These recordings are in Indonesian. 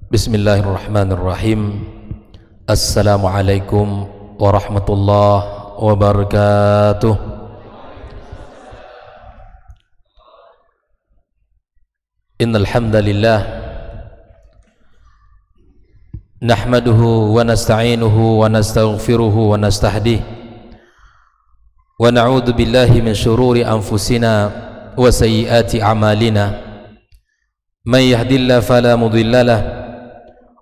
Bismillahirrahmanirrahim. Assalamualaikum warahmatullahi wabarakatuh. Innal hamdalillah nahmaduhu wa nasta'inuhu wa nastaghfiruhu wa nastahdihi wa na'udzu billahi min shururi anfusina wa sayyiati a'malina. Man yahdihillahu fala mudilla lahu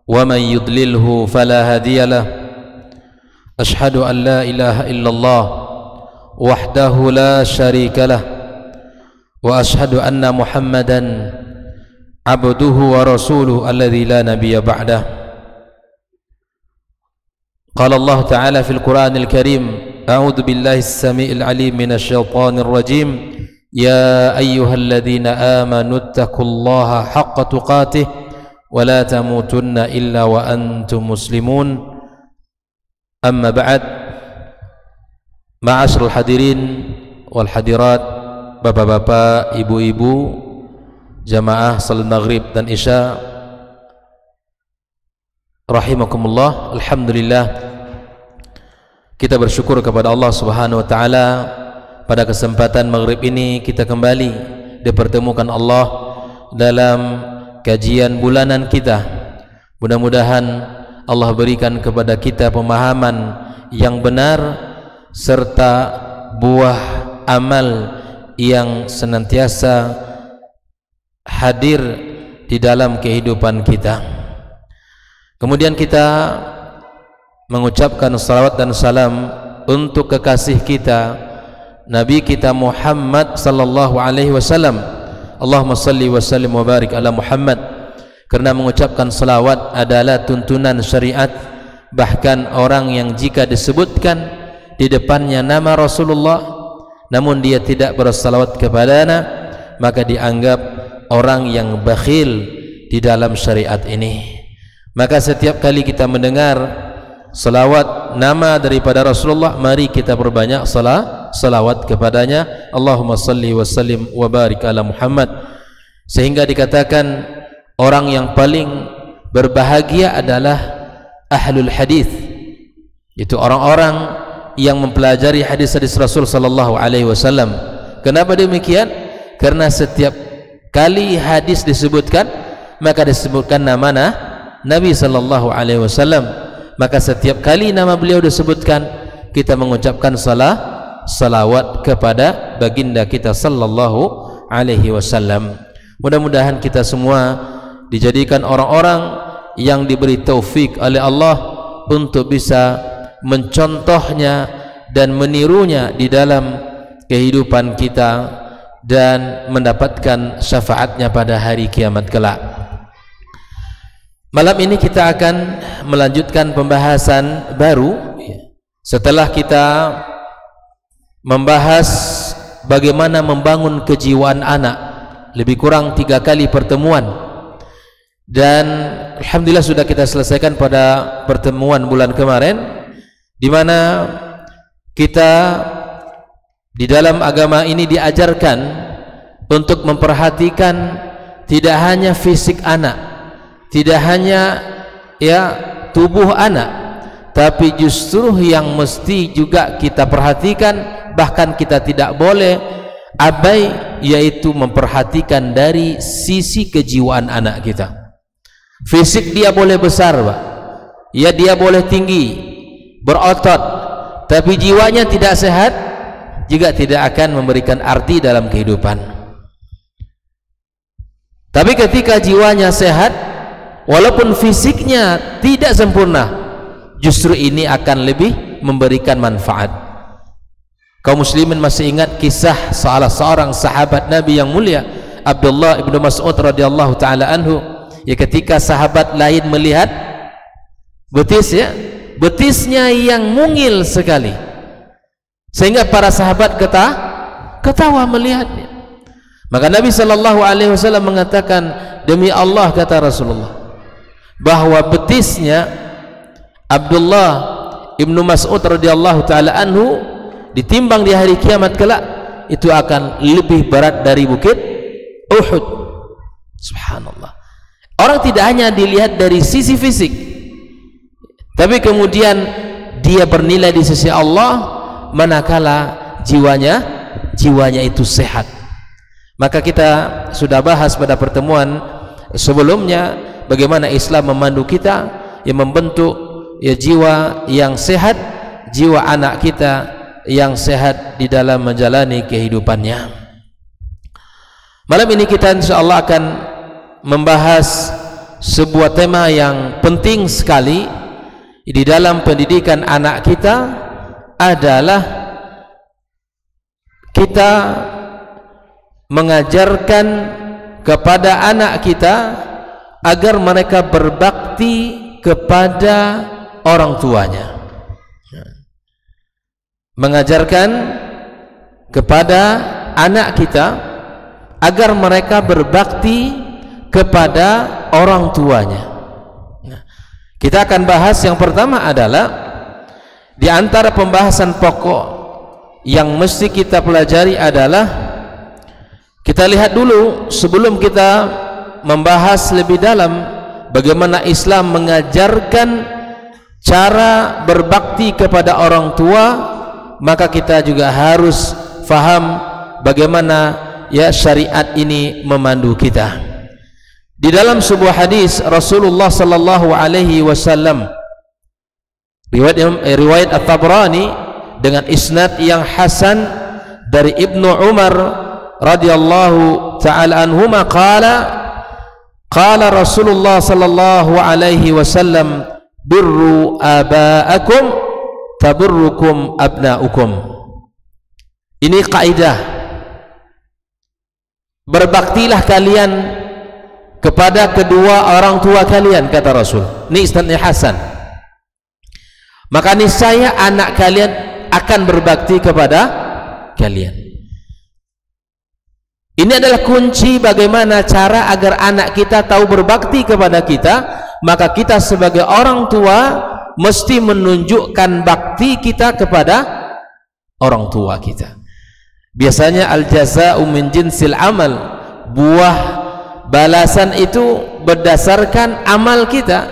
ومن يضلله فلا هادي له. أشهد أن لا إله إلا الله وحده لا شريك له وأشهد أن محمدا عبده ورسوله الذي لا نبي بعده. قال الله تعالى في القرآن الكريم: أعوذ بالله السميع العليم من الشيطان الرجيم. يا أيها الذين آمنوا اتقوا الله حق تقاته ولا تموتن إلا وأنتم مسلمون. أما بعد. Ma'asyiral hadirin wal hadirat, bapak-bapak, ibu-ibu, jamaah salat maghrib dan isya rahimakumullah. Alhamdulillah, kita bersyukur kepada Allah Subhanahu wa taala pada kesempatan maghrib ini kita kembali dipertemukan Allah dalam kajian bulanan kita. Mudah-mudahan Allah berikan kepada kita pemahaman yang benar serta buah amal yang senantiasa hadir di dalam kehidupan kita. Kemudian kita mengucapkan salawat dan salam untuk kekasih kita, Nabi kita Muhammad sallallahu alaihi wasallam. Allahumma salli wa sallim wa barik ala Muhammad. Karena mengucapkan salawat adalah tuntunan syariat. Bahkan orang yang jika disebutkan di depannya nama Rasulullah namun dia tidak bersalawat kepadanya, maka dianggap orang yang bakhil di dalam syariat ini. Maka setiap kali kita mendengar salawat nama daripada Rasulullah, mari kita berbanyak salawat kepadanya. Allahumma salli wa sallim wa barik ala Muhammad. Sehingga dikatakan orang yang paling berbahagia adalah ahlul hadis, itu orang-orang yang mempelajari hadis-hadis Rasul sallallahu alaihi wasallam. Kenapa demikian? Karena setiap kali hadis disebutkan, maka disebutkan nama Nabi sallallahu alaihi wasallam. Maka setiap kali nama beliau disebutkan, kita mengucapkan salawat kepada baginda kita sallallahu alaihi wasallam. Mudah-mudahan kita semua dijadikan orang-orang yang diberi taufik oleh Allah untuk bisa mencontohnya dan menirunya di dalam kehidupan kita dan mendapatkan syafaatnya pada hari kiamat kelak. Malam ini kita akan melanjutkan pembahasan baru setelah kita membahas bagaimana membangun kejiwaan anak, lebih kurang 3 kali pertemuan, dan alhamdulillah sudah kita selesaikan pada pertemuan bulan kemarin, di mana kita di dalam agama ini diajarkan untuk memperhatikan tidak hanya fisik anak, tidak hanya tubuh anak, tapi justru yang mesti juga kita perhatikan, bahkan kita tidak boleh abai, yaitu memperhatikan dari sisi kejiwaan anak kita. Fisik dia boleh besar, Pak. Ya, dia boleh tinggi, berotot, tapi jiwanya tidak sehat, juga tidak akan memberikan arti dalam kehidupan. Tapi ketika jiwanya sehat, walaupun fisiknya tidak sempurna, justru ini akan lebih memberikan manfaat. Kaum muslimin masih ingat kisah salah seorang sahabat Nabi yang mulia, Abdullah ibnu Mas'ud radhiyallahu taala anhu, ya, ketika sahabat lain melihat betisnya yang mungil sekali, sehingga para sahabat ketawa melihatnya. Maka Nabi sallallahu alaihi wasallam mengatakan, demi Allah, kata Rasulullah, bahwa betisnya Abdullah ibnu Mas'ud radhiyallahu taala anhu ditimbang di hari kiamat kelak itu akan lebih berat dari bukit Uhud. Subhanallah. Orang tidak hanya dilihat dari sisi fisik, tapi kemudian dia bernilai di sisi Allah manakala jiwanya itu sehat. Maka kita sudah bahas pada pertemuan sebelumnya bagaimana Islam memandu kita yang membentuk ya jiwa yang sehat, jiwa anak kita yang sehat di dalam menjalani kehidupannya. Malam ini kita insyaallah akan membahas sebuah tema yang penting sekali di dalam pendidikan anak kita, adalah kita mengajarkan kepada anak kita agar mereka berbakti kepada orang tuanya. Mengajarkan kepada anak kita agar mereka berbakti kepada orang tuanya. Kita akan bahas yang pertama adalah di antara pembahasan pokok yang mesti kita pelajari adalah, kita lihat dulu sebelum kita membahas lebih dalam bagaimana Islam mengajarkan cara berbakti kepada orang tua, maka kita juga harus faham bagaimana ya syariat ini memandu kita. Di dalam sebuah hadis Rasulullah sallallahu alaihi wasallam, riwayat At-Tabrani dengan isnad yang hasan dari Ibnu Umar radhiyallahu taala anhuma, qala Rasulullah sallallahu alaihi wasallam, birru abaakum taburrukum abnaukum. Ini kaidah, berbaktilah kalian kepada kedua orang tua kalian, kata Rasul. Ini isnadnya hasan. Maka niscaya anak kalian akan berbakti kepada kalian. Ini adalah kunci bagaimana cara agar anak kita tahu berbakti kepada kita. Maka kita sebagai orang tua mesti menunjukkan bakti kita kepada orang tua kita. Biasanya al-jaza'u min jinsil amal, buah balasan itu berdasarkan amal kita.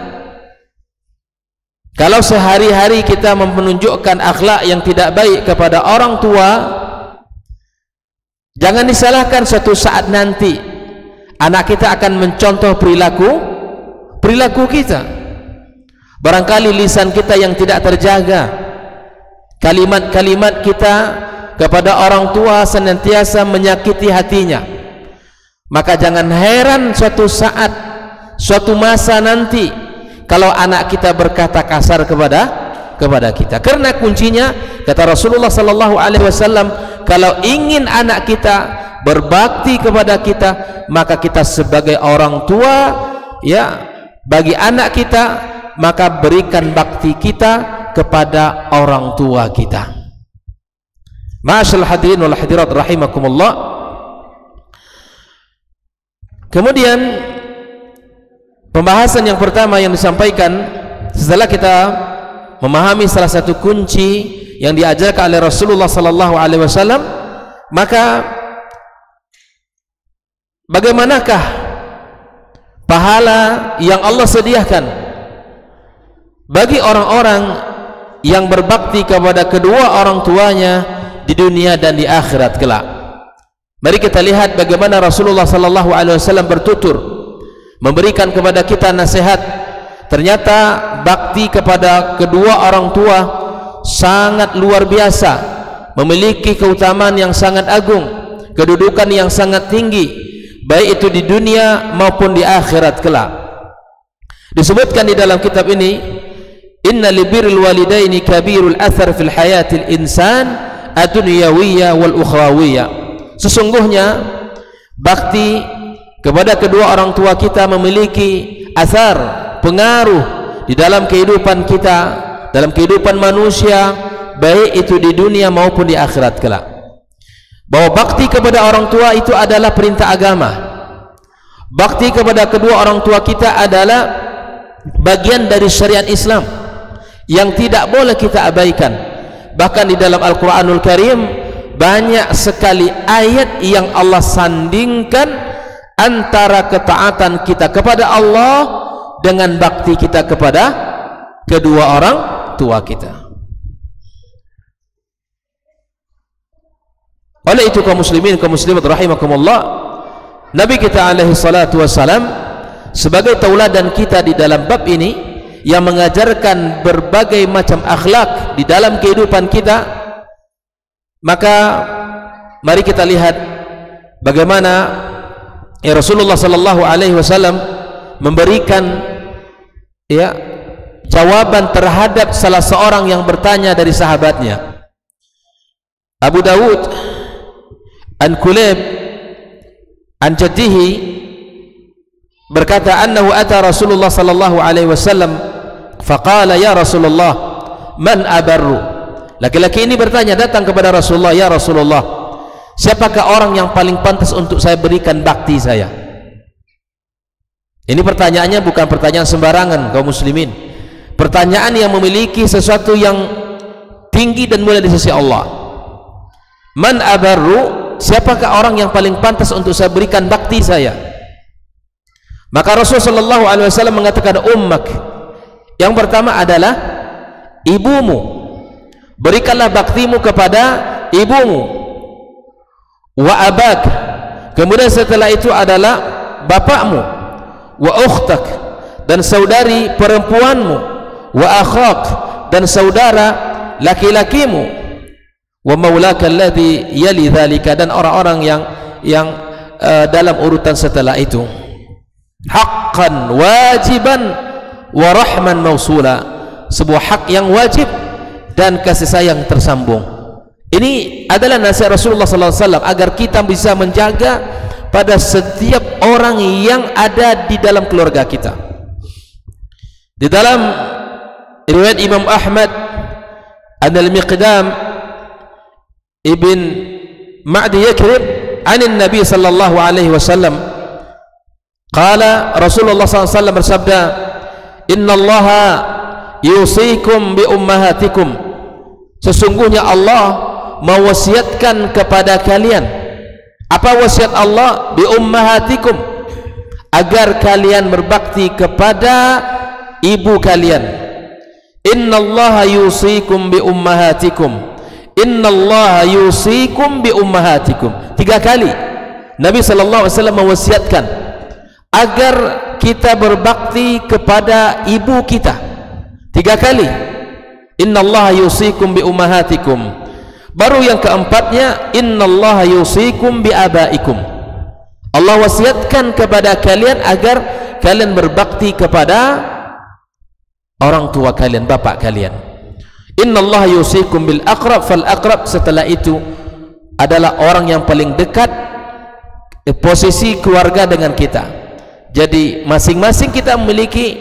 Kalau sehari-hari kita menunjukkan akhlak yang tidak baik kepada orang tua, jangan disalahkan suatu saat nanti anak kita akan mencontoh perilaku kita. Barangkali lisan kita yang tidak terjaga, kalimat-kalimat kita kepada orang tua senantiasa menyakiti hatinya. Maka jangan heran suatu saat, suatu masa nanti kalau anak kita berkata kasar kepada kita. Karena kuncinya, kata Rasulullah sallallahu alaihi wasallam, kalau ingin anak kita berbakti kepada kita, maka kita sebagai orang tua ya bagi anak kita, maka berikan bakti kita kepada orang tua kita. Ma'asyiral hadirin wal hadirat rahimakumullah. Kemudian pembahasan yang pertama yang disampaikan setelah kita memahami salah satu kunci yang diajarkan oleh Rasulullah sallallahu alaihi wasallam, maka bagaimanakah pahala yang Allah sediakan bagi orang-orang yang berbakti kepada kedua orang tuanya di dunia dan di akhirat kelak. Mari kita lihat bagaimana Rasulullah sallallahu alaihi wasallam bertutur memberikan kepada kita nasihat. Ternyata bakti kepada kedua orang tua sangat luar biasa, memiliki keutamaan yang sangat agung, kedudukan yang sangat tinggi, baik itu di dunia maupun di akhirat kelak. Disebutkan di dalam kitab ini, inna libiril walidaini kabirul athar fil hayatil insan ad-dunyawiyya wal ukhrawiyya. Sesungguhnya bakti kepada kedua orang tua kita memiliki asar, pengaruh di dalam kehidupan kita, dalam kehidupan manusia, baik itu di dunia maupun di akhirat kelak. Bahwa bakti kepada orang tua itu adalah perintah agama. Bakti kepada kedua orang tua kita adalah bagian dari syariat Islam yang tidak boleh kita abaikan. Bahkan di dalam Al-Quranul Karim banyak sekali ayat yang Allah sandingkan antara ketaatan kita kepada Allah dengan bakti kita kepada kedua orang tua kita. Oleh itu kaum muslimin, kaum muslimat rahimakumullah, Nabi kita alaihi salatu wassalam sebagai tauladan kita di dalam bab ini yang mengajarkan berbagai macam akhlak di dalam kehidupan kita, maka mari kita lihat bagaimana Rasulullah sallallahu alaihi wasallam memberikan jawaban terhadap salah seorang yang bertanya dari sahabatnya. Abu Dawud an Kulayb an jaddihi berkata annahu ata Rasulullah sallallahu alaihi wasallam faqala ya Rasulullah man abarru. Laki-laki ini bertanya, datang kepada Rasulullah, ya Rasulullah, siapakah orang yang paling pantas untuk saya berikan bakti saya? Ini pertanyaannya bukan pertanyaan sembarangan kaum muslimin, pertanyaan yang memiliki sesuatu yang tinggi dan mulia di sisi Allah. Man abarru, siapakah orang yang paling pantas untuk saya berikan bakti saya? Maka Rasulullah sallallahu alaihi wasallam mengatakan ummak. Yang pertama adalah ibumu. Berikanlah baktimu kepada ibumu. Wa abak, kemudian setelah itu adalah bapakmu. Wa ukhtak, dan saudari perempuanmu. Wa akhak, dan saudara laki-lakimu. Wa maulaka alladhi yali dzalika, dan orang-orang yang dalam urutan setelah itu. Haqqan wajiban wa rahman mausula, sebuah hak yang wajib dan kasih sayang tersambung. Ini adalah nasihat Rasulullah sallallahu alaihi wasallam agar kita bisa menjaga pada setiap orang yang ada di dalam keluarga kita. Di dalam riwayat Imam Ahmad Al-Miqdam ibn Ma'di Yakrib anin Nabi sallallahu alaihi wasallam qala, Rasulullah sallallahu alaihi wasallam bersabda, innallaha yusikum bi ummahatikum, sesungguhnya Allah mewasiatkan kepada kalian. Apa wasiat Allah? Bi ummahatikum, agar kalian berbakti kepada ibu kalian. Innallaha yusikum bi ummahatikum, innallaha yusikum bi ummahatikum. 3 kali Nabi sallallahu alaihi wasallam mewasiatkan agar kita berbakti kepada ibu kita. 3 kali. Innallaha yusikum bi ummahatikum. Baru yang keempatnya, innallaha yusikum bi abaikum. Allah wasiatkan kepada kalian agar kalian berbakti kepada orang tua kalian, bapak kalian. Innallaha yusikum bil aqrab fal aqrab, setelah itu adalah orang yang paling dekat posisi keluarga dengan kita. Jadi masing-masing kita memiliki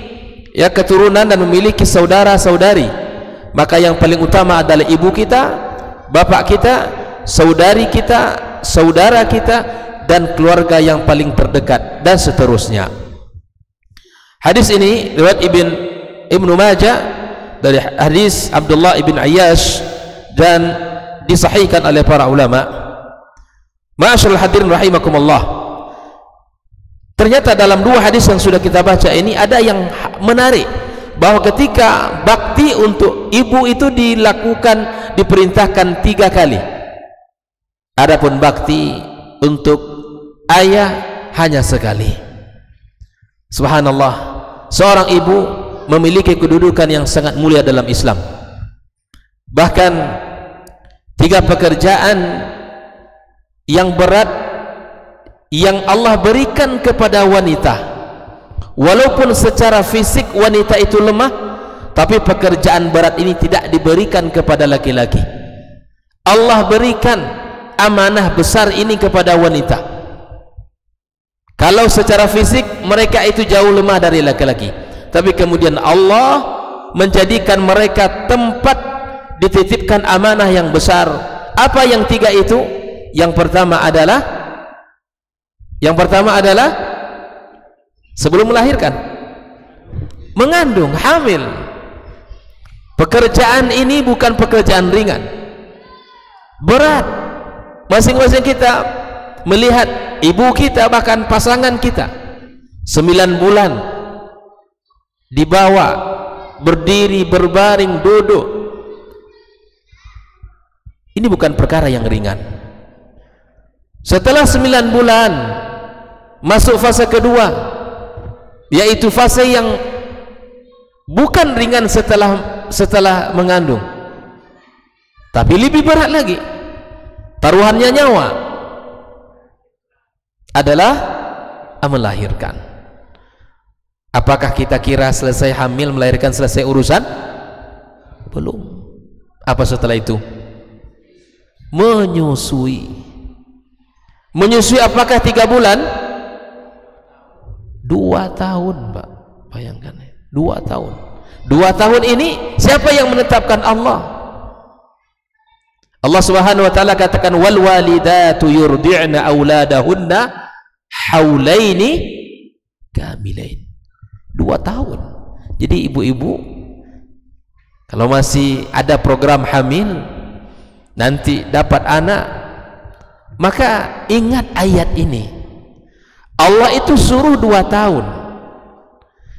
keturunan dan memiliki saudara-saudari. Maka yang paling utama adalah ibu kita, bapak kita, saudari kita, saudara kita, dan keluarga yang paling terdekat, dan seterusnya. Hadis ini riwayat Ibnu Majah dari hadis Abdullah ibn Ayyash dan disahihkan oleh para ulama. Ma'asyiral hadirin rahimakumullah. Ternyata dalam 2 hadis yang sudah kita baca ini ada yang menarik, bahwa ketika bakti untuk ibu itu dilakukan, diperintahkan 3 kali. Adapun bakti untuk ayah hanya sekali. Subhanallah, seorang ibu memiliki kedudukan yang sangat mulia dalam Islam. Bahkan 3 pekerjaan yang berat yang Allah berikan kepada wanita, walaupun secara fisik wanita itu lemah, tapi pekerjaan berat ini tidak diberikan kepada laki-laki. Allah berikan amanah besar ini kepada wanita. Kalau secara fisik mereka itu jauh lemah dari laki-laki, tapi kemudian Allah menjadikan mereka tempat dititipkan amanah yang besar. Apa yang 3 itu? Yang pertama adalah sebelum melahirkan, mengandung, hamil. Pekerjaan ini bukan pekerjaan ringan, berat. Masing-masing kita melihat ibu kita, bahkan pasangan kita 9 bulan dibawa berdiri, berbaring, duduk. Ini bukan perkara yang ringan. Setelah 9 bulan masuk fase kedua, yaitu fase yang bukan ringan setelah mengandung, tapi lebih berat lagi. Taruhannya nyawa adalah melahirkan. Apakah kita kira selesai hamil, melahirkan, selesai urusan? Belum. Apa setelah itu? Menyusui. Menyusui apakah 3 bulan? 2 tahun, Pak. Bayangkan, 2 tahun. 2 tahun ini siapa yang menetapkan? Allah. Allah Subhanahu wa taala katakan, wal walidatu yurdi'na auladahunna haulaini kamilain. 2 tahun. Jadi ibu-ibu kalau masih ada program hamil, nanti dapat anak, maka ingat ayat ini. Allah itu suruh 2 tahun.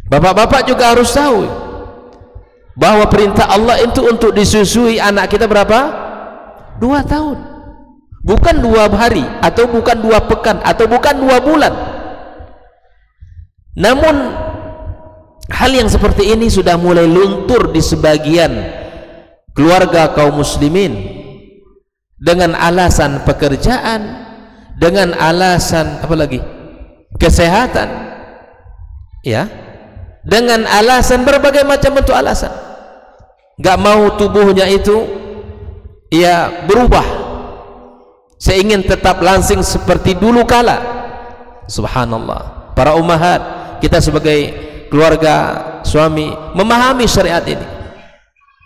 Bapak-bapak juga harus tahu bahwa perintah Allah itu untuk disusui anak kita berapa? 2 tahun. Bukan 2 hari, atau bukan 2 pekan, atau bukan 2 bulan. Namun hal yang seperti ini sudah mulai luntur di sebagian keluarga kaum muslimin dengan alasan pekerjaan, dengan alasan apa lagi? Kesehatan, ya, dengan alasan berbagai macam bentuk alasan. Gak mau tubuhnya itu ya berubah, saya ingin tetap langsing seperti dulu kala. Subhanallah, para ummahat, kita sebagai keluarga, suami memahami syariat ini,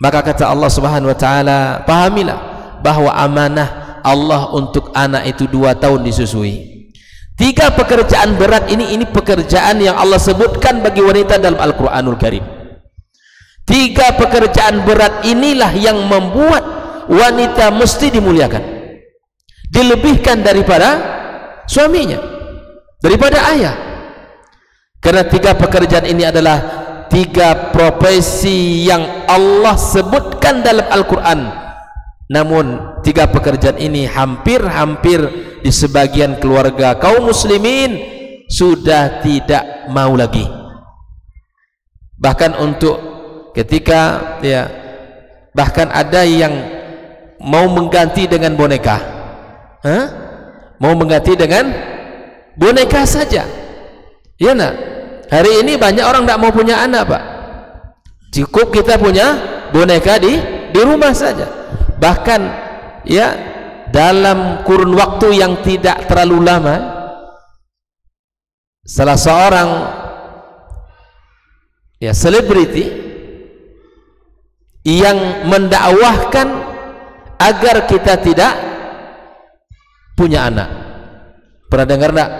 maka kata Allah Subhanahu wa taala, pahamilah bahwa amanah Allah untuk anak itu 2 tahun disusui. 3 pekerjaan berat ini pekerjaan yang Allah sebutkan bagi wanita dalam Al-Qur'anul Karim. 3 pekerjaan berat inilah yang membuat wanita mesti dimuliakan, dilebihkan daripada suaminya, daripada ayah. Karena 3 pekerjaan ini adalah 3 profesi yang Allah sebutkan dalam Al-Quran. Namun 3 pekerjaan ini hampir-hampir di sebagian keluarga kaum muslimin sudah tidak mau lagi. Bahkan untuk ketika ya, bahkan ada yang mau mengganti dengan boneka. Mau mengganti dengan boneka saja. Ya nak, hari ini banyak orang tidak mau punya anak, Pak. Cukup kita punya boneka di rumah saja. Bahkan ya, dalam kurun waktu yang tidak terlalu lama, salah seorang ya selebriti yang mendakwahkan agar kita tidak punya anak. Pernah dengar enggak?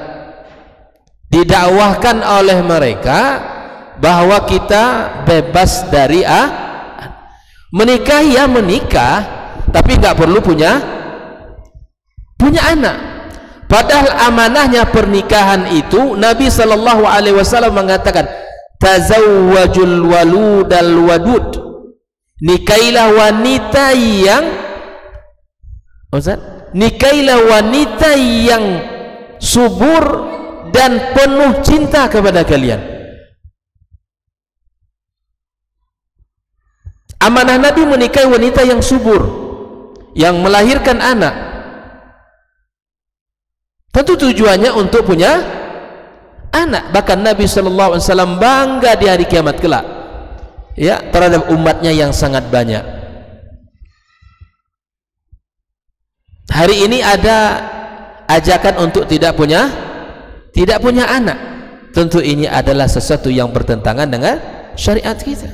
Didakwahkan oleh mereka bahwa kita bebas dari menikah, ya menikah, tapi nggak perlu punya anak. Padahal amanahnya pernikahan itu Nabi Shallallahu Alaihi Wasallam mengatakan, tazawwajul waludal wadud, nikailah wanita yang nikailah wanita yang subur dan penuh cinta kepada kalian. Amanah Nabi menikahi wanita yang subur, yang melahirkan anak. Tentu tujuannya untuk punya anak. Bahkan Nabi Sallallahu Alaihi Wasallam bangga di hari kiamat kelak, ya, terhadap umatnya yang sangat banyak. Hari ini ada ajakan untuk tidak punya anak. Tentu ini adalah sesuatu yang bertentangan dengan syariat kita.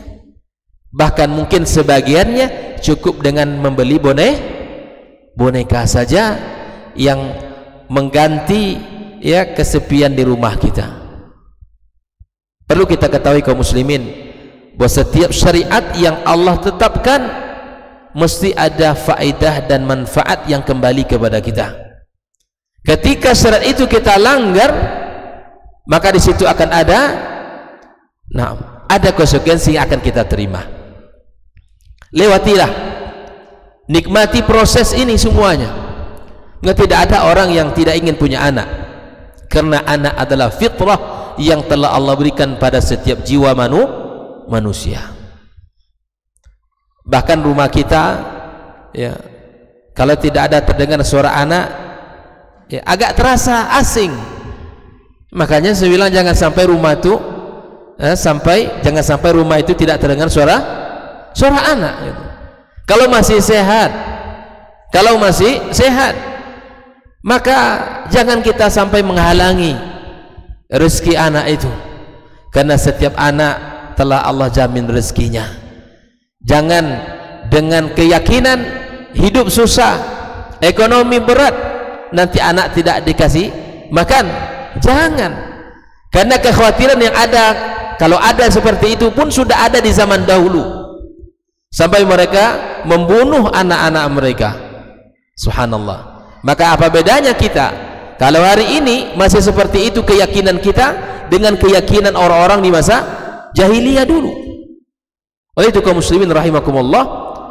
Bahkan mungkin sebagiannya cukup dengan membeli boneka saja yang mengganti ya kesepian di rumah kita. Perlu kita ketahui kaum muslimin bahwa setiap syariat yang Allah tetapkan mesti ada faedah dan manfaat yang kembali kepada kita. Ketika syarat itu kita langgar, maka di situ akan ada konsekuensi yang akan kita terima. Lewatilah, nikmati proses ini semuanya. Tidak ada orang yang tidak ingin punya anak, karena anak adalah fitrah yang telah Allah berikan pada setiap jiwa manusia. Bahkan rumah kita, ya, kalau tidak ada terdengar suara anak, ya, agak terasa asing. Makanya saya bilang jangan sampai rumah itu jangan sampai rumah itu tidak terdengar suara anak gitu. Kalau masih sehat, maka jangan kita sampai menghalangi rezeki anak itu, karena setiap anak telah Allah jamin rezekinya. Jangan dengan keyakinan hidup susah, ekonomi berat, nanti anak tidak dikasih makan. Jangan, karena kekhawatiran yang ada, kalau ada seperti itu pun sudah ada di zaman dahulu, sampai mereka membunuh anak-anak mereka. Subhanallah. Maka apa bedanya kita kalau hari ini masih seperti itu keyakinan kita dengan keyakinan orang-orang di masa jahiliyah dulu? Oleh itu kaum muslimin rahimakumullah,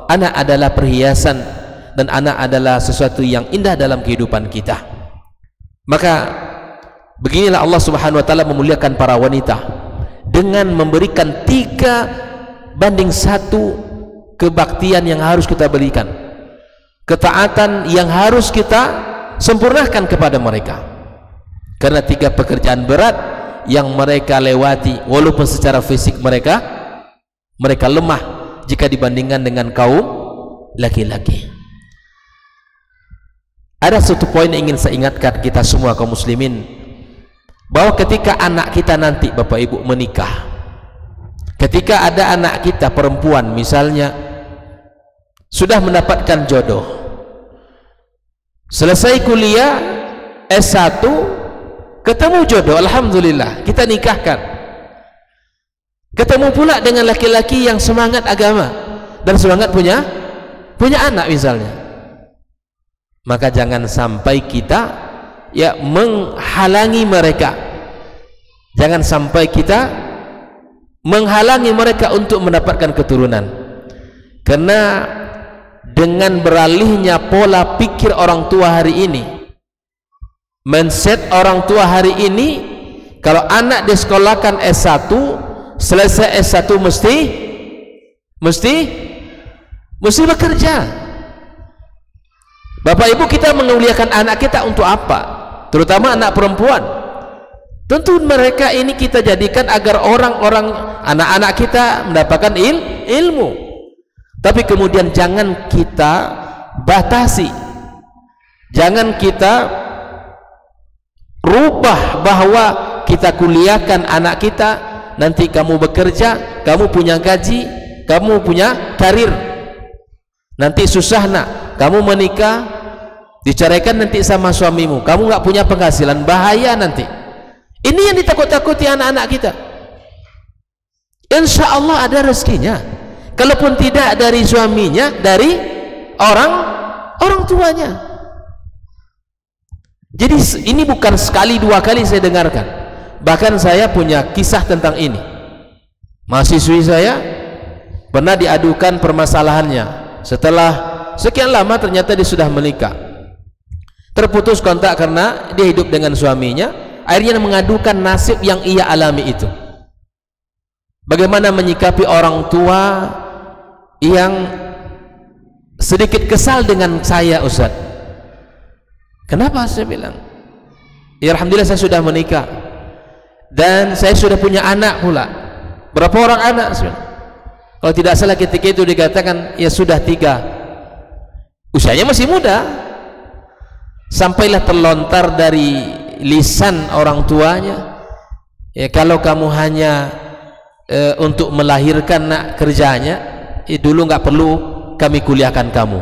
anak adalah perhiasan dan anak adalah sesuatu yang indah dalam kehidupan kita. Maka beginilah Allah Subhanahu wa taala memuliakan para wanita dengan memberikan 3 banding 1 kebaktian yang harus kita berikan, ketaatan yang harus kita sempurnakan kepada mereka. Karena 3 pekerjaan berat yang mereka lewati, walaupun secara fisik mereka lemah jika dibandingkan dengan kaum laki-laki. Ada satu poin yang ingin saya ingatkan kita semua kaum muslimin, bahwa ketika anak kita nanti Bapak Ibu menikah, ketika ada anak kita perempuan misalnya sudah mendapatkan jodoh, selesai kuliah S1, ketemu jodoh, alhamdulillah kita nikahkan, ketemu pula dengan laki-laki yang semangat agama dan semangat punya anak misalnya, maka jangan sampai kita menghalangi mereka, jangan sampai kita menghalangi mereka untuk mendapatkan keturunan. Karena dengan beralihnya pola pikir orang tua hari ini, mindset orang tua hari ini, kalau anak disekolahkan S1, selesai S1 mesti bekerja. Bapak Ibu, kita memuliakan anak kita untuk apa? Terutama anak perempuan. Tentu mereka ini kita jadikan agar anak-anak kita mendapatkan ilmu. Tapi kemudian jangan kita batasi, jangan kita rubah bahwa kita kuliahkan anak kita, nanti kamu bekerja, kamu punya gaji, kamu punya karir, nanti susah nak, kamu menikah diceraikan nanti sama suamimu, kamu nggak punya penghasilan, bahaya nanti. Ini yang ditakut-takuti anak-anak kita. Insya Allah ada rezekinya, kalaupun tidak dari suaminya, dari orang tuanya. Jadi ini bukan sekali 2 kali saya dengarkan, bahkan saya punya kisah tentang ini. Mahasiswi saya pernah diadukan permasalahannya, setelah sekian lama ternyata dia sudah menikah, terputus kontak karena dia hidup dengan suaminya, akhirnya mengadukan nasib yang ia alami itu. Bagaimana menyikapi orang tua yang sedikit kesal dengan saya, Ustaz? Kenapa? Saya bilang, ya alhamdulillah saya sudah menikah dan saya sudah punya anak pula. Berapa orang anak? Kalau tidak salah ketika itu dikatakan ya sudah 3. Usianya masih muda. Sampailah terlontar dari lisan orang tuanya, ya kalau kamu hanya untuk melahirkan nak kerjanya, dulu nggak perlu kami kuliahkan kamu.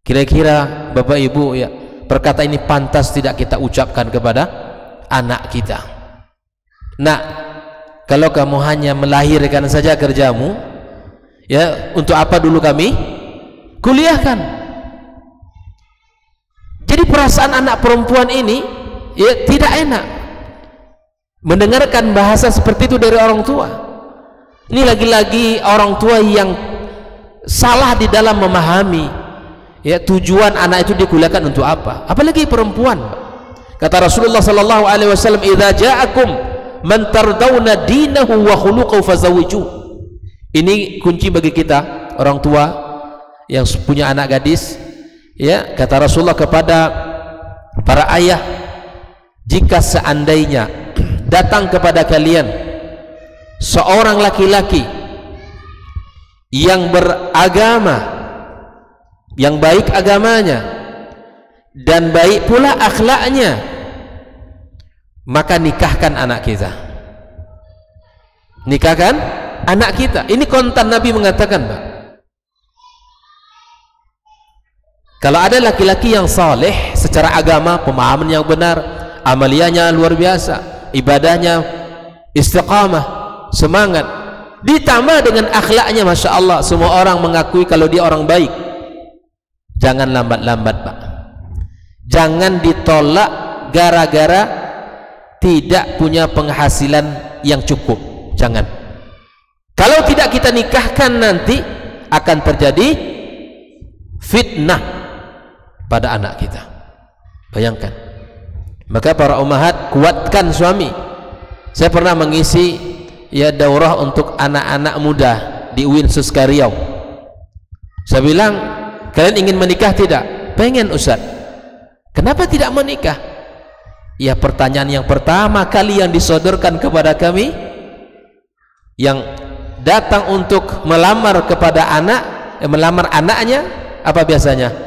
Kira-kira Bapak Ibu, ya perkataan ini pantas tidak kita ucapkan kepada anak kita? Nak, kalau kamu hanya melahirkan saja kerjamu, ya untuk apa dulu kami kuliahkan? Jadi Jadi perasaan anak perempuan ini ya tidak enak mendengarkan bahasa seperti itu dari orang tua. Ini lagi-lagi orang tua yang salah di dalam memahami ya tujuan anak itu dikuliahkan untuk apa, apalagi perempuan. Kata Rasulullah sallallahu alaihi wasallam, "Idza ja'akum man tardawna dinahu wa khuluquhu fazawwiju." Ini kunci bagi kita orang tua yang punya anak gadis. Ya, kata Rasulullah kepada para ayah, jika seandainya datang kepada kalian seorang laki-laki yang beragama, yang baik agamanya dan baik pula akhlaknya, maka nikahkan anak kita. Nikahkan anak kita. Ini kontan Nabi mengatakan, Pak. Kalau ada laki-laki yang saleh secara agama, pemahaman yang benar, amaliyahnya luar biasa, ibadahnya istiqamah, semangat, ditambah dengan akhlaknya Masya Allah, semua orang mengakui kalau dia orang baik, jangan lambat-lambat, Pak. Jangan ditolak gara-gara tidak punya penghasilan yang cukup. Jangan. Kalau tidak kita nikahkan, nanti akan terjadi fitnah pada anak kita. Bayangkan. Maka para ummahat, kuatkan suami. Saya pernah mengisi ya daurah untuk anak-anak muda di UIN Suska Riau. Saya bilang, kalian ingin menikah tidak? Pengen, Ustaz. Kenapa tidak menikah? Ya, pertanyaan yang pertama kali yang disodorkan kepada kami yang datang untuk melamar kepada melamar anaknya, apa biasanya?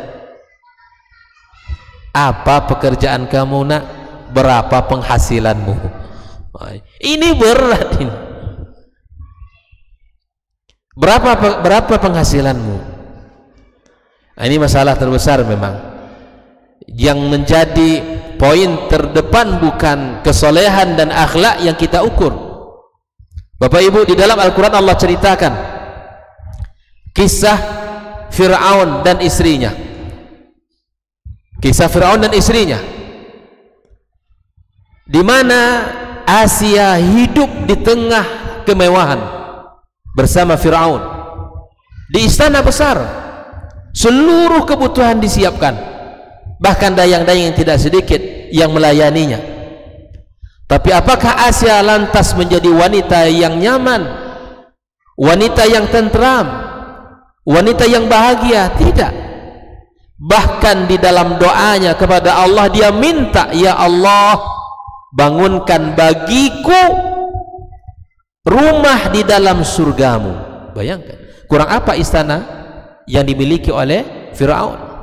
Apa pekerjaan kamu, nak? Berapa penghasilanmu? Ini berat ini. Berapa penghasilanmu? Nah, ini masalah terbesar memang. Yang menjadi poin terdepan bukan kesolehan dan akhlak yang kita ukur. Bapak Ibu, di dalam Al-Quran Allah ceritakan kisah Fir'aun dan istrinya. Kisah Fir'aun dan istrinya, di mana Asia hidup di tengah kemewahan bersama Fir'aun di istana besar, seluruh kebutuhan disiapkan, bahkan dayang-dayang yang tidak sedikit yang melayaninya. Tapi apakah Asia lantas menjadi wanita yang nyaman, wanita yang tentram, wanita yang bahagia? Tidak. Bahkan di dalam doanya kepada Allah, dia minta, ya Allah, bangunkan bagiku rumah di dalam surgamu. Bayangkan, kurang apa istana yang dimiliki oleh Fir'aun.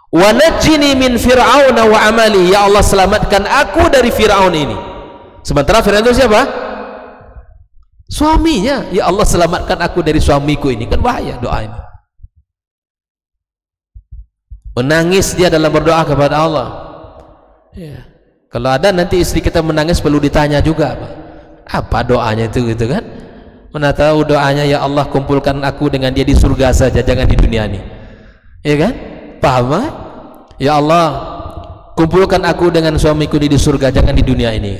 Wa najjini min fir'auna wa amali, ya Allah, selamatkan aku dari Fir'aun ini. Sementara Fir'aun itu siapa? Suaminya. Ya Allah, selamatkan aku dari suamiku ini. Kan bahaya doa ini. Menangis dia dalam berdoa kepada Allah. Ya. Kalau ada nanti istri kita menangis, perlu ditanya juga, Pak. Apa doanya itu, gitu kan? Mana tahu doanya, ya Allah, kumpulkan aku dengan dia di surga saja, jangan di dunia ini. Ya kan? Paham, Pak? Ya Allah, kumpulkan aku dengan suamiku di surga, jangan di dunia ini.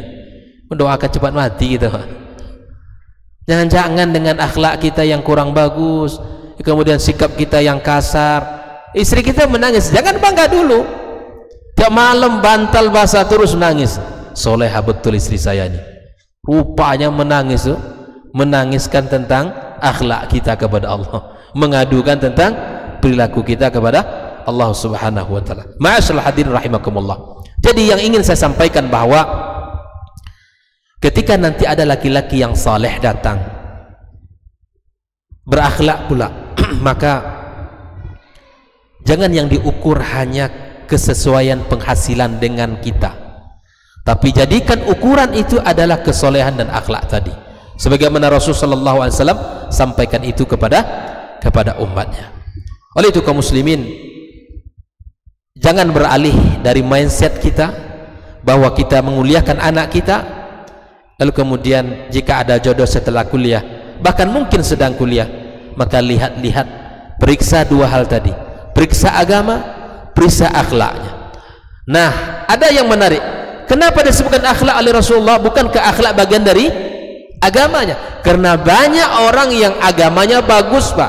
Mendoakan cepat mati gitu, Pak. Jangan-jangan dengan akhlak kita yang kurang bagus, kemudian sikap kita yang kasar, istri kita menangis, jangan bangga dulu. Tiap malam bantal basah terus menangis. Soleha betul istri saya ini. Rupanya menangis, menangiskan tentang akhlak kita kepada Allah, mengadukan tentang perilaku kita kepada Allah Subhanahu wa taala. Ma'asyiral hadirin rahimakumullah. Jadi yang ingin saya sampaikan bahwa ketika nanti ada laki-laki yang saleh datang, berakhlak pula, maka jangan yang diukur hanya kesesuaian penghasilan dengan kita, tapi jadikan ukuran itu adalah kesolehan dan akhlak tadi, sebagaimana Rasulullah SAW sampaikan itu kepada umatnya. Oleh itu kaum muslimin, jangan beralih dari mindset kita bahwa kita menguliahkan anak kita, lalu kemudian jika ada jodoh setelah kuliah, bahkan mungkin sedang kuliah, maka lihat-lihat, periksa dua hal tadi, periksa agama, periksa akhlaknya. Nah, ada yang menarik. Kenapa disebutkan akhlak oleh Rasulullah? Bukankah akhlak bagian dari agamanya? Karena banyak orang yang agamanya bagus, Pak,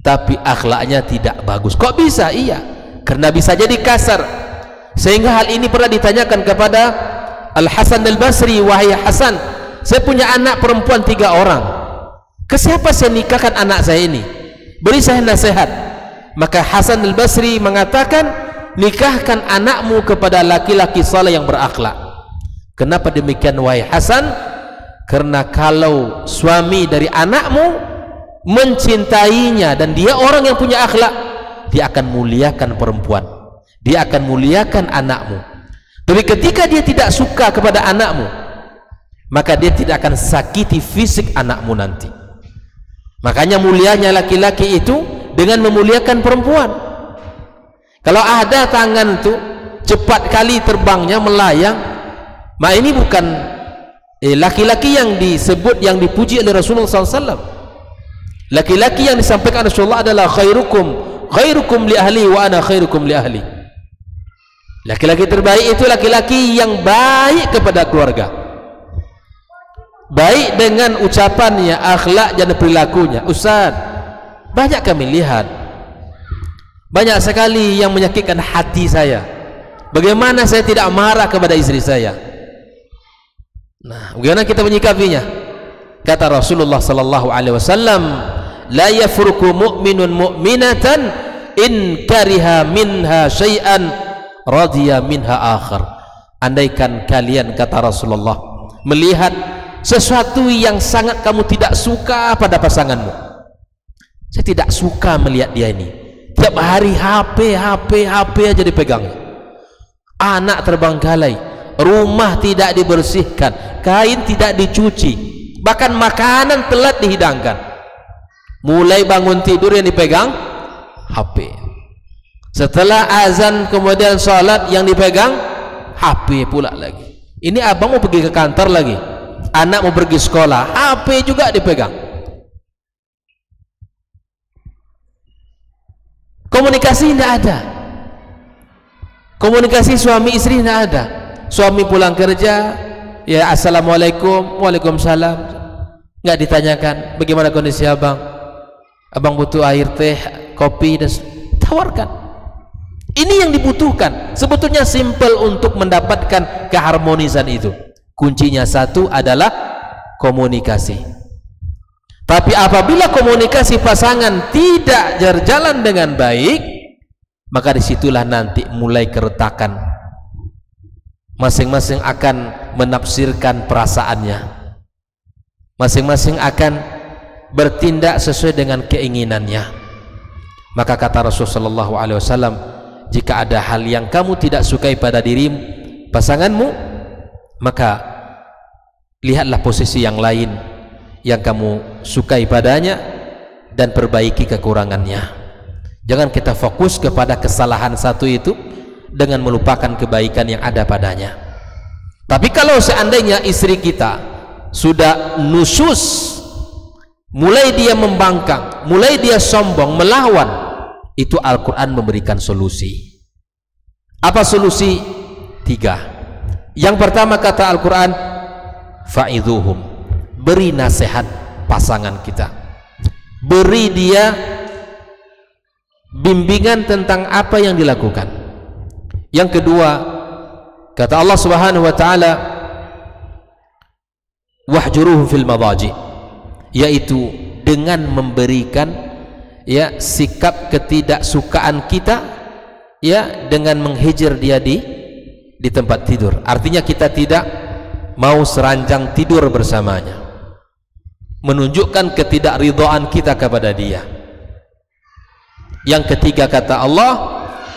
tapi akhlaknya tidak bagus. Kok bisa? Iya, karena bisa jadi kasar. Sehingga hal ini pernah ditanyakan kepada Al-Hasan Al-Basri, wahai Hasan, saya punya anak perempuan 3 orang. Ke siapa saya nikahkan anak saya ini? Beri saya nasihat. Maka Hasan Al-Basri mengatakan, nikahkan anakmu kepada laki-laki saleh yang berakhlak. Kenapa demikian wahai Hasan? Karena kalau suami dari anakmu mencintainya dan dia orang yang punya akhlak, dia akan muliakan perempuan, dia akan muliakan anakmu. Tapi ketika dia tidak suka kepada anakmu, maka dia tidak akan sakiti fisik anakmu nanti. Makanya mulianya laki-laki itu dengan memuliakan perempuan. Kalau ada tangan itu cepat kali terbangnya, melayang, maka ini bukan laki-laki yang disebut, yang dipuji oleh Rasulullah SAW. Laki-laki yang disampaikan Rasulullah adalah khairukum li ahli wa ana khairukum li ahli. Laki-laki terbaik itu laki-laki yang baik kepada keluarga, baik dengan ucapannya, akhlak dan perilakunya. Ustaz, banyak kami lihat, banyak sekali yang menyakitkan hati saya. Bagaimana saya tidak marah kepada istri saya? Nah, bagaimana kita menyikapinya? Kata Rasulullah sallallahu alaihi wasallam, la yafruku mu'minun mu'minatan in kariha minha syai'an radhiya minha akhar. Andaikan kalian, kata Rasulullah, melihat sesuatu yang sangat kamu tidak suka pada pasanganmu. Saya tidak suka melihat dia ini, tiap hari HP aja dipegang, anak terbengkalai, rumah tidak dibersihkan, kain tidak dicuci, bahkan makanan telat dihidangkan. Mulai bangun tidur yang dipegang HP. Setelah azan kemudian sholat yang dipegang HP pula lagi. Ini abang mau pergi ke kantor lagi, anak mau pergi sekolah, HP juga dipegang. Komunikasi tidak ada. Komunikasi suami istri tidak ada. Suami pulang kerja, ya assalamualaikum, waalaikumsalam, nggak ditanyakan bagaimana kondisi abang, abang butuh air, teh, kopi, dan tawarkan. Ini yang dibutuhkan. Sebetulnya simple untuk mendapatkan keharmonisan itu. Kuncinya satu adalah komunikasi. Tapi apabila komunikasi pasangan tidak berjalan dengan baik, maka disitulah nanti mulai keretakan. Masing-masing akan menafsirkan perasaannya, masing-masing akan bertindak sesuai dengan keinginannya. Maka kata Rasulullah SAW, jika ada hal yang kamu tidak sukai pada diri pasanganmu, maka lihatlah posisi yang lain yang kamu sukai padanya dan perbaiki kekurangannya. Jangan kita fokus kepada kesalahan satu itu dengan melupakan kebaikan yang ada padanya. Tapi kalau seandainya istri kita sudah nusus, mulai dia membangkang, mulai dia sombong, melawan, itu Al-Quran memberikan solusi. Apa solusi? 3. Yang pertama kata Al-Quran, fa'idhuhum, beri nasihat pasangan kita, beri dia bimbingan tentang apa yang dilakukan. Yang kedua kata Allah Subhanahu wa taala, wahjuruhum fil madaji, yaitu dengan memberikan ya sikap ketidaksukaan kita, ya, dengan menghijir dia di tempat tidur. Artinya kita tidak mau seranjang tidur bersamanya, menunjukkan ketidakridhaan kita kepada dia. Yang ketiga kata Allah,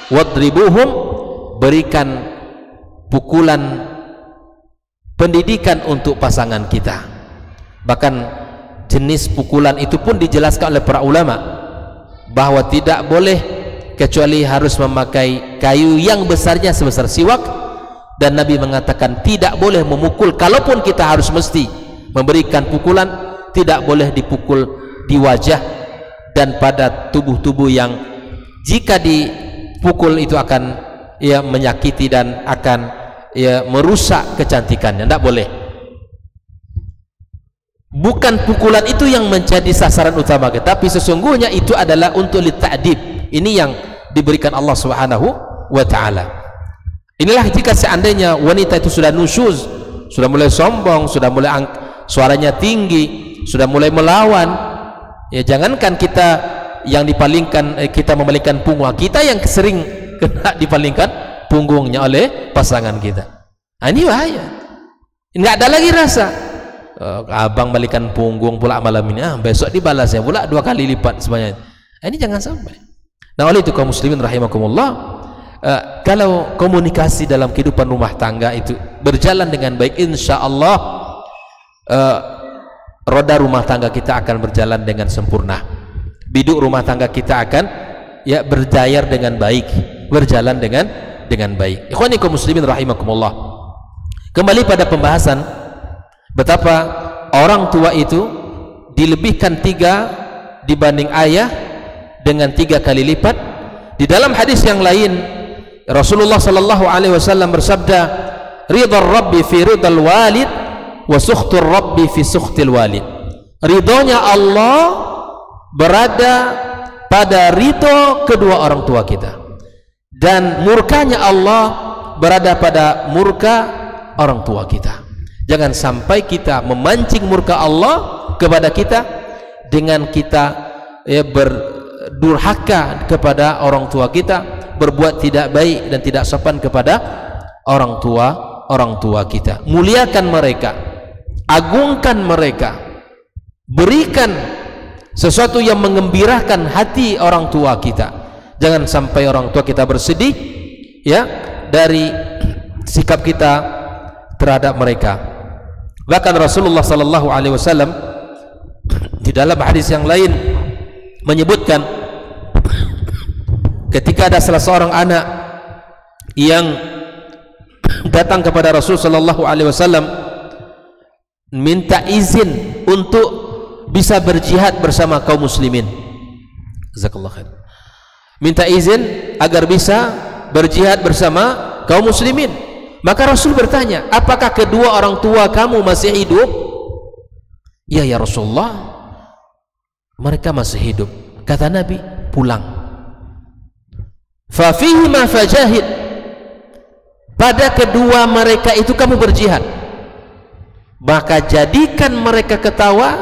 wadribuhum, berikan pukulan pendidikan untuk pasangan kita. Bahkan jenis pukulan itu pun dijelaskan oleh para ulama, bahwa tidak boleh kecuali harus memakai kayu yang besarnya sebesar siwak, dan Nabi mengatakan tidak boleh memukul. Kalaupun kita harus mesti memberikan pukulan, tidak boleh dipukul di wajah dan pada tubuh-tubuh yang jika dipukul itu akan ya menyakiti dan akan ya merusak kecantikannya. Tidak boleh. Bukan pukulan itu yang menjadi sasaran utama kita, tapi sesungguhnya itu adalah untuk lita'dib. Ini yang diberikan Allah Subhanahu wa ta'ala. Inilah jika seandainya wanita itu sudah nusyuz, sudah mulai sombong, sudah mulai suaranya tinggi, sudah mulai melawan, ya jangankan kita yang dipalingkan, kita memalingkan punggung, kita yang sering kena dipalingkan punggungnya oleh pasangan kita. Nah, ini bahaya. Nggak ada lagi rasa. Abang balikan punggung pula malam ini, besok dibalasnya pula 2 kali lipat sebanyak. Ini jangan sampai. Nah, oleh itu kaum muslimin rahimakumullah, kalau komunikasi dalam kehidupan rumah tangga itu berjalan dengan baik, insya Allah roda rumah tangga kita akan berjalan dengan sempurna. Biduk rumah tangga kita akan ya berjayar dengan baik, berjalan dengan baik. Ikhwani kaum muslimin rahimakumullah, kembali pada pembahasan betapa orang tua itu dilebihkan 3 dibanding ayah dengan 3 kali lipat. Di dalam hadis yang lain Rasulullah sallallahu alaihi wasallam bersabda, ridha rabbi fi ridal walid wa sukhtur rabbi fi sukhtil walid. Ridhonya Allah berada pada ridho kedua orang tua kita, dan murkanya Allah berada pada murka orang tua kita. Jangan sampai kita memancing murka Allah kepada kita dengan kita ya berdurhaka kepada orang tua kita, berbuat tidak baik dan tidak sopan kepada orang tua kita. Muliakan mereka, agungkan mereka, berikan sesuatu yang mengembirakan hati orang tua kita. Jangan sampai orang tua kita bersedih ya dari sikap kita terhadap mereka. Bahkan Rasulullah sallallahu alaihi wasallam di dalam hadis yang lain menyebutkan, ketika ada salah seorang anak yang datang kepada Rasul sallallahu alaihi wasallam minta izin untuk bisa berjihad bersama kaum muslimin. Jazakallahu khair. Minta izin agar bisa berjihad bersama kaum muslimin. Maka Rasul bertanya, apakah kedua orang tua kamu masih hidup? Ya Rasulullah, mereka masih hidup. Kata Nabi, pulang. Fa fihi ma fajahid. Pada kedua mereka itu kamu berjihad, maka jadikan mereka ketawa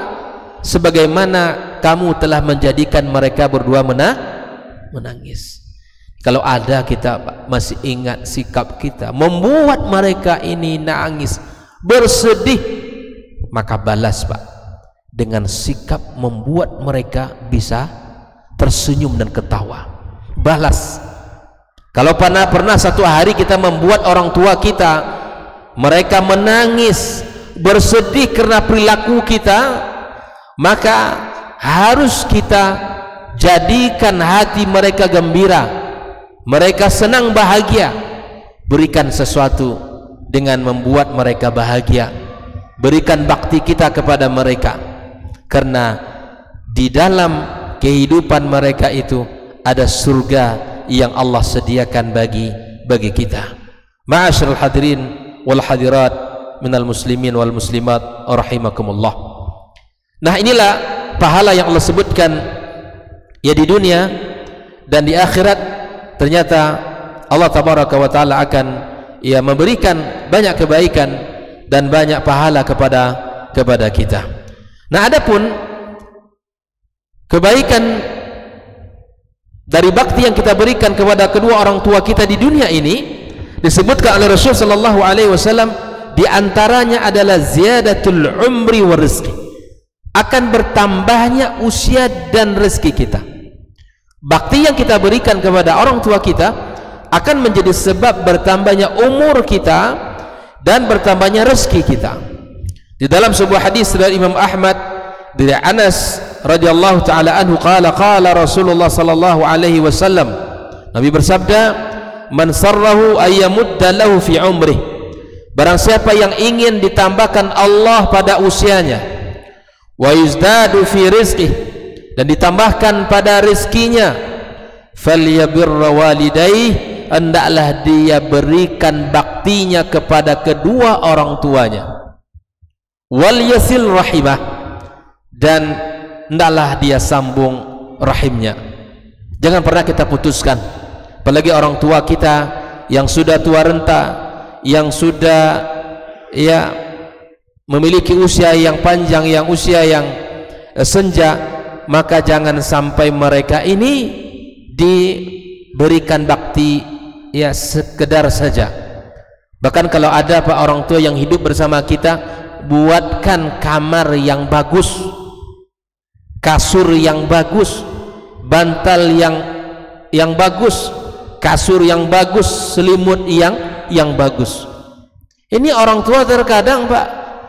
sebagaimana kamu telah menjadikan mereka berdua menangis. Kalau ada kita masih ingat sikap kita membuat mereka ini nangis, bersedih, maka balas Pak dengan sikap membuat mereka bisa tersenyum dan ketawa. Balas. Kalau pernah satu hari kita membuat orang tua kita mereka menangis, bersedih karena perilaku kita, maka harus kita jadikan hati mereka gembira, mereka senang bahagia. Berikan sesuatu dengan membuat mereka bahagia, berikan bakti kita kepada mereka, karena di dalam kehidupan mereka itu ada surga yang Allah sediakan bagi kita. Ma'asyiral hadirin wal hadirat minal muslimin wal muslimat rahimakumullah. Nah, inilah pahala yang Allah sebutkan ya di dunia dan di akhirat. Ternyata Allah tabaraka wa taala akan ya memberikan banyak kebaikan dan banyak pahala kepada kita. Nah, adapun kebaikan dari bakti yang kita berikan kepada kedua orang tua kita di dunia ini disebutkan oleh Rasul sallallahu alaihi wasallam, di antaranya adalah ziyadatul umri wa rizqi, akan bertambahnya usia dan rezeki kita. Bakti yang kita berikan kepada orang tua kita akan menjadi sebab bertambahnya umur kita dan bertambahnya rezeki kita. Di dalam sebuah hadis dari Imam Ahmad dari Anas radhiyallahu taala anhu qala Rasulullah sallallahu alaihi wasallam, Nabi bersabda, man sarrahu ayyamudda lahu fi umrih, barang siapa yang ingin ditambahkan Allah pada usianya, wa yuzdadu fi rizqih, dan ditambahkan pada rezekinya, falyabirra walidayhi, hendaklah dia berikan baktinya kepada kedua orang tuanya. Wal yasil rahimah, dan hendaklah dia sambung rahimnya. Jangan pernah kita putuskan, apalagi orang tua kita yang sudah tua renta, yang sudah memiliki usia yang panjang, yang usia yang senja, maka jangan sampai mereka ini diberikan bakti sekedar saja. Bahkan kalau ada pak orang tua yang hidup bersama kita, buatkan kamar yang bagus, kasur yang bagus, bantal yang bagus, kasur yang bagus, selimut yang bagus. Ini orang tua terkadang pak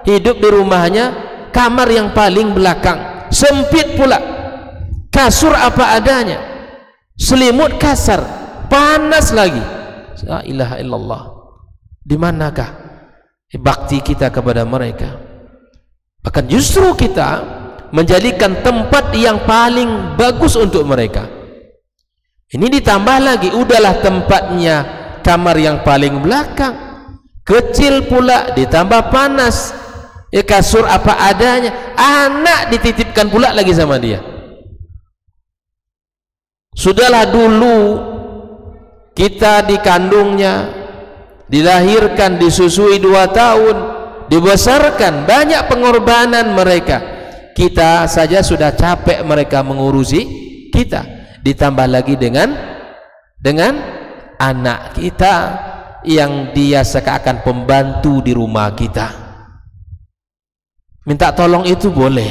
hidup di rumahnya kamar yang paling belakang, sempit pula, kasur apa adanya, selimut kasar, panas lagi. La ilaha illallah. Di manakah bakti kita kepada mereka? Bahkan justru kita menjadikan tempat yang paling bagus untuk mereka. Ini ditambah lagi, udahlah tempatnya kamar yang paling belakang, kecil pula, ditambah panas, kasur apa adanya, anak dititipkan pula lagi sama dia. Sudahlah dulu kita dikandungnya, dilahirkan, disusui 2 tahun, dibesarkan, banyak pengorbanan mereka. Kita saja sudah capek mereka mengurusi kita, ditambah lagi dengan anak kita yang dia seakan pembantu di rumah kita. Minta tolong itu boleh,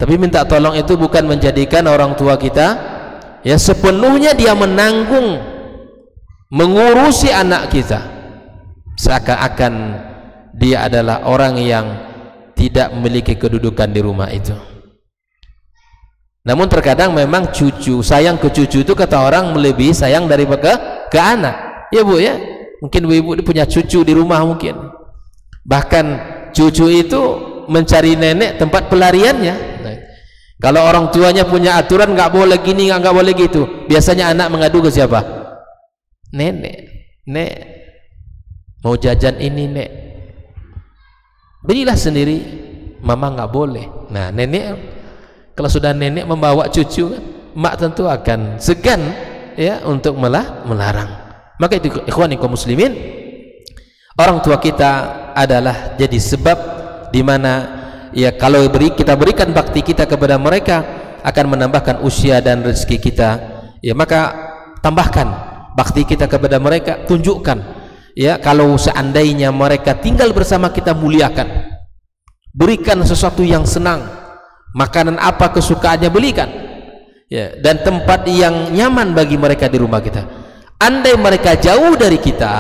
tapi minta tolong itu bukan menjadikan orang tua kita sepenuhnya dia menanggung mengurusi anak kita, seakan-akan dia adalah orang yang tidak memiliki kedudukan di rumah itu. Namun terkadang memang cucu, sayang ke cucu itu kata orang melebihi sayang daripada ke anak, ya bu ya. Mungkin ibu punya cucu di rumah, mungkin bahkan cucu itu mencari nenek tempat pelariannya. Kalau orang tuanya punya aturan nggak boleh gini, nggak boleh gitu, biasanya anak mengadu ke siapa? Nek mau jajan ini nek, belilah sendiri, mama nggak boleh. Nah nenek, kalau sudah nenek membawa cucu, mak tentu akan segan untuk melarang. Maka itu ikhwani kaum muslimin, orang tua kita adalah jadi sebab di mana kalau kita berikan bakti kita kepada mereka akan menambahkan usia dan rezeki kita. Maka tambahkan bakti kita kepada mereka, tunjukkan kalau seandainya mereka tinggal bersama kita, muliakan, berikan sesuatu yang senang, makanan apa kesukaannya belikan, dan tempat yang nyaman bagi mereka di rumah kita. Andai mereka jauh dari kita,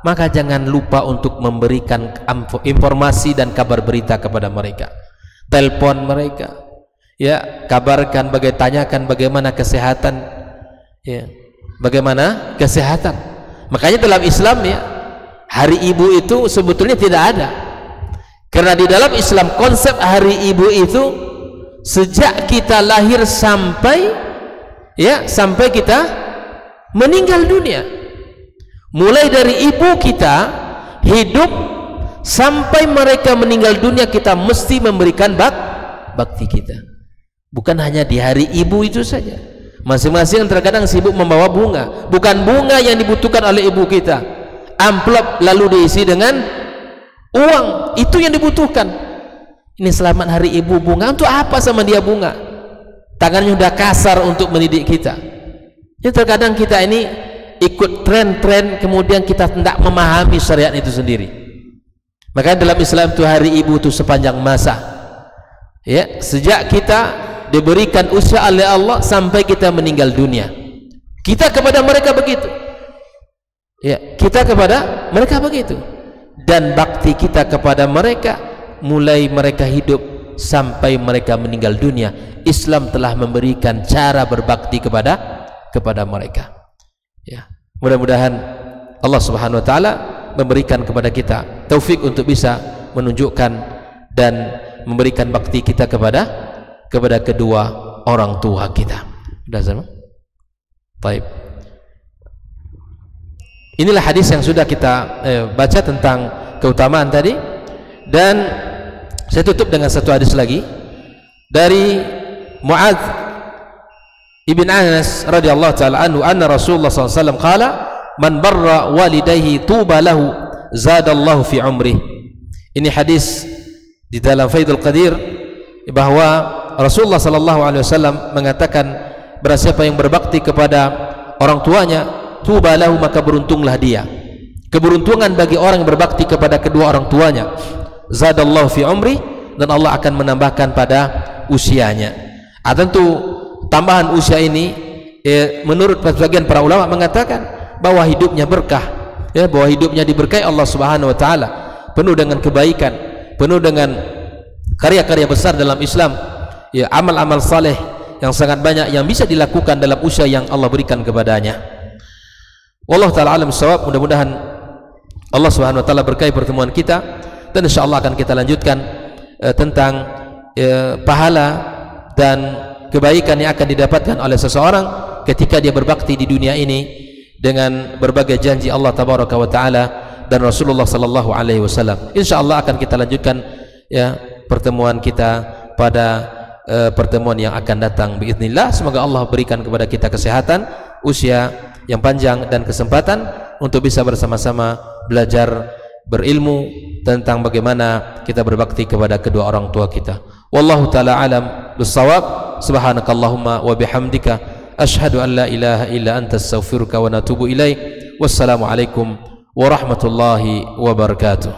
maka jangan lupa untuk memberikan informasi dan kabar berita kepada mereka. Telepon mereka, kabarkan, tanyakan bagaimana kesehatan, bagaimana kesehatan. Makanya dalam Islam hari ibu itu sebetulnya tidak ada, karena di dalam Islam konsep hari ibu itu sejak kita lahir sampai kita meninggal dunia. Mulai dari ibu kita hidup sampai mereka meninggal dunia, kita mesti memberikan bakti kita. Bukan hanya di hari ibu itu saja. Masing-masing terkadang sibuk membawa bunga, bukan bunga yang dibutuhkan oleh ibu kita, amplop lalu diisi dengan uang, itu yang dibutuhkan. Ini selamat hari ibu, bunga untuk apa sama dia bunga? Tangannya sudah kasar untuk mendidik kita. Jadi terkadang kita ini ikut tren-tren, kemudian kita tidak memahami syariat itu sendiri. Makanya dalam Islam itu hari ibu itu sepanjang masa, sejak kita diberikan usia oleh Allah sampai kita meninggal dunia, kita kepada mereka begitu, kita kepada mereka begitu. Dan bakti kita kepada mereka mulai mereka hidup sampai mereka meninggal dunia, Islam telah memberikan cara berbakti kepada mereka. Mudah-mudahan Allah Subhanahu wa taala memberikan kepada kita taufik untuk bisa menunjukkan dan memberikan bakti kita kepada kedua orang tua kita. Sudah sama? Baik. Inilah hadis yang sudah kita baca tentang keutamaan tadi. Dan saya tutup dengan satu hadis lagi dari Mu'adz ibn Anas radhiyallahu taala anhu, anna Rasulullah sallallahu alaihi wasallam qala man barra walidayhi tuba lahu zadallahu fi umrih. Ini hadis di dalam Faidul Qadir bahwa Rasulullah sallallahu alaihi wasallam mengatakan, barang siapa yang berbakti kepada orang tuanya, tuba lahu, maka beruntunglah dia. Keberuntungan bagi orang yang berbakti kepada kedua orang tuanya. Zadallahu fi umri, dan Allah akan menambahkan pada usianya. Tentu tambahan usia ini menurut sebagian para ulama mengatakan bahwa hidupnya berkah, bahwa hidupnya diberkahi Allah Subhanahu wa taala, penuh dengan kebaikan, penuh dengan karya-karya besar dalam Islam, amal-amal saleh yang sangat banyak yang bisa dilakukan dalam usia yang Allah berikan kepadanya. Wallahu taala alam bissawab. Mudah-mudahan Allah Subhanahu wa taala berkahi pertemuan kita, dan insyaallah akan kita lanjutkan tentang pahala dan kebaikan yang akan didapatkan oleh seseorang ketika dia berbakti di dunia ini dengan berbagai janji Allah tabaraka wa taala dan Rasulullah sallallahu alaihi wasallam. Insyaallah akan kita lanjutkan pertemuan kita pada pertemuan yang akan datang biiznillah. Semoga Allah berikan kepada kita kesehatan, usia yang panjang dan kesempatan untuk bisa bersama-sama belajar berilmu tentang bagaimana kita berbakti kepada kedua orang tua kita. Wallahu taala alam bissawab. Subhanakallahumma wa bihamdika asyhadu an la ilaha illa anta astaghfiruka wa natubu ilaik. Wassalamu alaikum warahmatullahi wabarakatuh.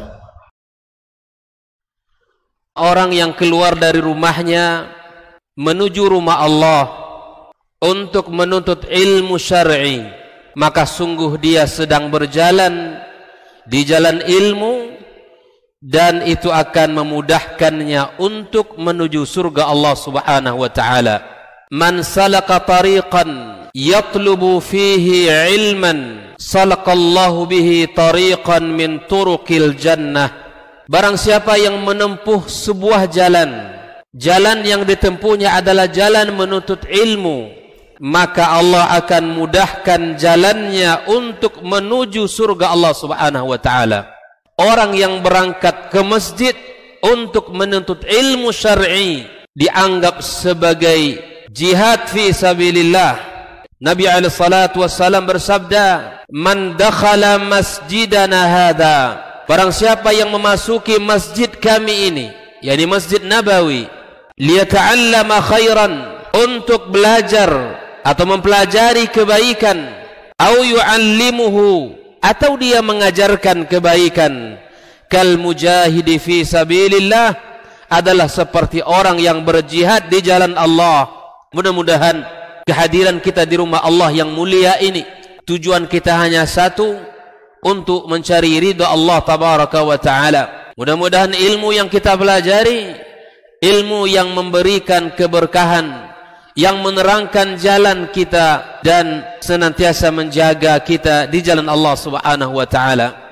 Orang yang keluar dari rumahnya menuju rumah Allah untuk menuntut ilmu syar'i, maka sungguh dia sedang berjalan di jalan ilmu, dan itu akan memudahkannya untuk menuju surga Allah Subhanahu wa taala. Man salaka tariqan yatlubu fihi ilman salakallahu bihi tariqan min turuqil jannah. Barang siapa yang menempuh sebuah jalan, jalan yang ditempuhnya adalah jalan menuntut ilmu, maka Allah akan mudahkan jalannya untuk menuju surga Allah Subhanahu wa taala. Orang yang berangkat ke masjid untuk menuntut ilmu syar'i dianggap sebagai jihad fi sabilillah. Nabi alaihi salatu wassalam bersabda, "Man dakhala masjidana hadza", barang siapa yang memasuki masjid kami ini, yakni Masjid Nabawi, liyata'allama khairan, untuk belajar atau mempelajari kebaikan, au yu'allimuhu, atau dia mengajarkan kebaikan, kal mujahidi fi sabilillah, adalah seperti orang yang berjihad di jalan Allah. Mudah-mudahan kehadiran kita di rumah Allah yang mulia ini, tujuan kita hanya satu, untuk mencari ridha Allah tabaraka wa taala. Mudah-mudahan ilmu yang kita pelajari, ilmu yang memberikan keberkahan, yang menerangkan jalan kita dan senantiasa menjaga kita di jalan Allah Subhanahu wa taala.